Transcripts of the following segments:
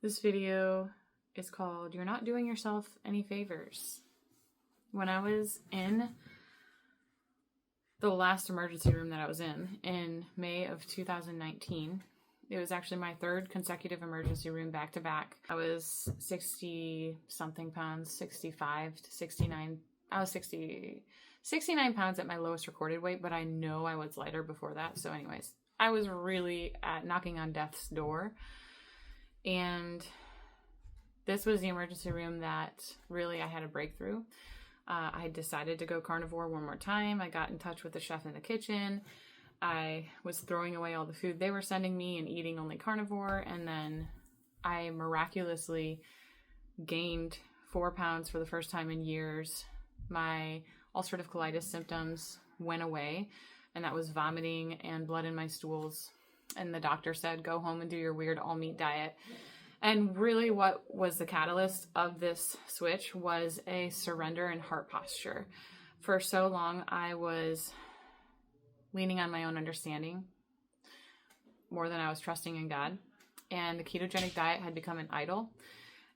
This video is called You're Not Doing Yourself Any Favors. When I was in the last emergency room that I was in May of 2019, it was actually my third consecutive emergency room back to back. I was 60 something pounds, 65 to 69. I was 69 pounds at my lowest recorded weight, but I know I was lighter before that. So anyways, I was really knocking on death's door. And this was the emergency room that really I had a breakthrough. I had decided to go carnivore one more time. I got in touch with the chef in the kitchen. I was throwing away all the food they were sending me and eating only carnivore. And then I miraculously gained 4 pounds for the first time in years. My ulcerative colitis symptoms went away, and that was vomiting and blood in my stools. And the doctor said, go home and do your weird all meat diet. And really what was the catalyst of this switch was a surrender and heart posture. For so long, I was leaning on my own understanding more than I was trusting in God. And the ketogenic diet had become an idol.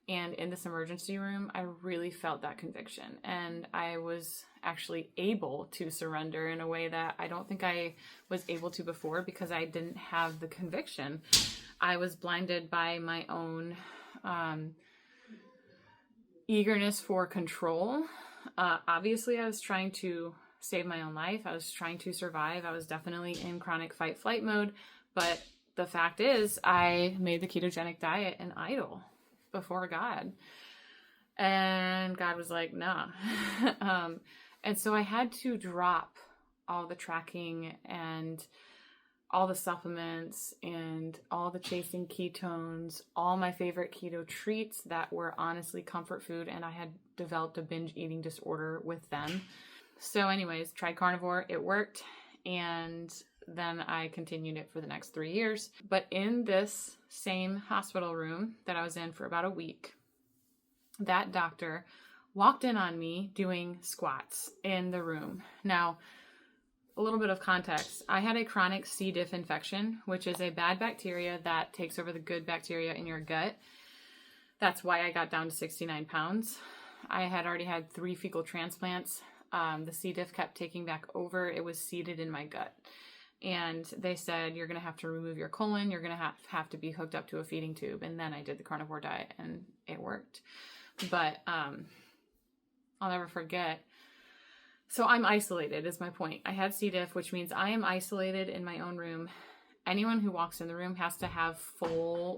And in this emergency room, I really felt that conviction. And I was actually able to surrender in a way that I don't think I was able to before because I didn't have the conviction. I was blinded by my own eagerness for control. Obviously, I was trying to save my own life. I was trying to survive. I was definitely in chronic fight-flight mode. But the fact is, I made the ketogenic diet an idol before God. And God was like, nah. And so I had to drop all the tracking and all the supplements and all the chasing ketones, all my favorite keto treats that were honestly comfort food. And I had developed a binge eating disorder with them. So anyways, tried carnivore, it worked. And then I continued it for the next 3 years. But in this same hospital room that I was in for about a week, that doctor walked in on me doing squats in the room. Now, a little bit of context. I had a chronic CDiff infection, which is a bad bacteria that takes over the good bacteria in your gut. That's why I got down to 69 pounds. I had already had 3 fecal transplants. The CDiff kept taking back over. It was seated in my gut. And they said, you're going to have to remove your colon. You're going to have to be hooked up to a feeding tube. And then I did the carnivore diet and it worked. But I'll never forget. So I'm isolated is my point. I had CDiff, which means I am isolated in my own room. Anyone who walks in the room has to have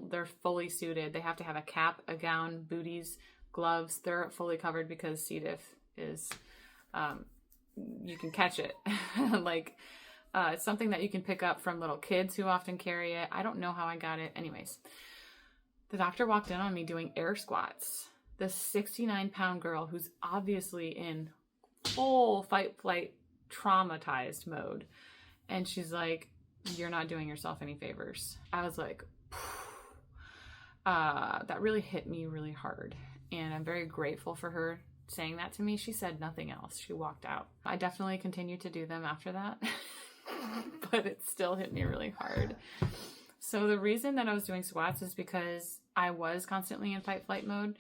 they're fully suited. They have to have a cap, a gown, booties, gloves. They're fully covered because CDiff is, you can catch it. It's something that you can pick up from little kids who often carry it. I don't know how I got it. Anyways, the doctor walked in on me doing air squats. This 69-pound girl who's obviously in full fight-flight traumatized mode. And she's like, you're not doing yourself any favors. I was like, that really hit me really hard. And I'm very grateful for her saying that to me. She said nothing else. She walked out. I definitely continued to do them after that. But it still hit me really hard. So the reason that I was doing squats is because I was constantly in fight-flight mode,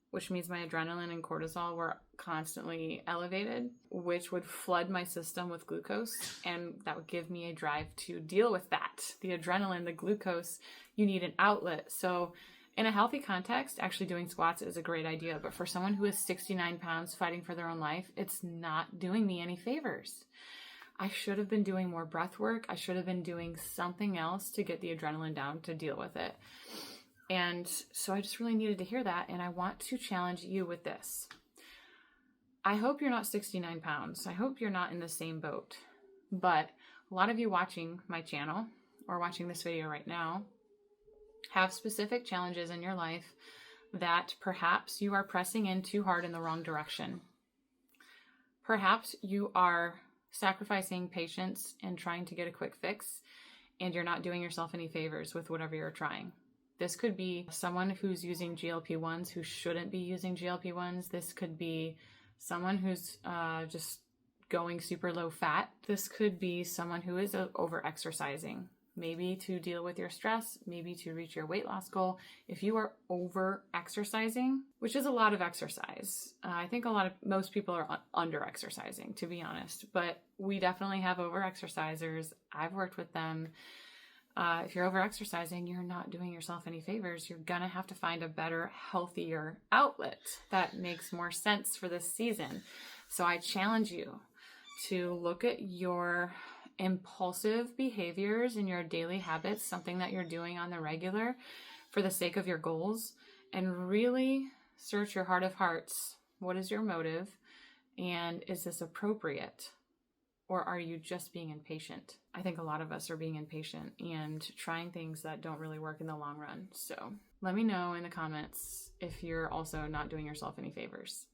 which means my adrenaline and cortisol were constantly elevated, which would flood my system with glucose, and that would give me a drive to deal with that. The adrenaline, the glucose, you need an outlet. So in a healthy context, actually doing squats is a great idea, but for someone who is 69 pounds fighting for their own life, it's not doing me any favors. I should have been doing more breath work. I should have been doing something else to get the adrenaline down to deal with it. And so I just really needed to hear that. And I want to challenge you with this. I hope you're not 69 pounds. I hope you're not in the same boat. But a lot of you watching my channel or watching this video right now have specific challenges in your life that perhaps you are pressing in too hard in the wrong direction. Perhaps you are sacrificing patience and trying to get a quick fix, and you're not doing yourself any favors with whatever you're trying. This could be someone who's using GLP-1s who shouldn't be using GLP-1s. This could be someone who's just going super low fat. This could be someone who is over-exercising. maybe to deal with your stress, maybe to reach your weight loss goal. If you are over exercising, which is a lot of exercise, I think most people are under exercising, to be honest, but we definitely have over exercisers. I've worked with them. If you're over exercising, you're not doing yourself any favors. You're gonna have to find a better, healthier outlet that makes more sense for this season. So I challenge you to look at your impulsive behaviors and your daily habits, something that you're doing on the regular for the sake of your goals, and really search your heart of hearts. What is your motive? And is this appropriate? Or are you just being impatient? I think a lot of us are being impatient and trying things that don't really work in the long run. So let me know in the comments if you're also not doing yourself any favors.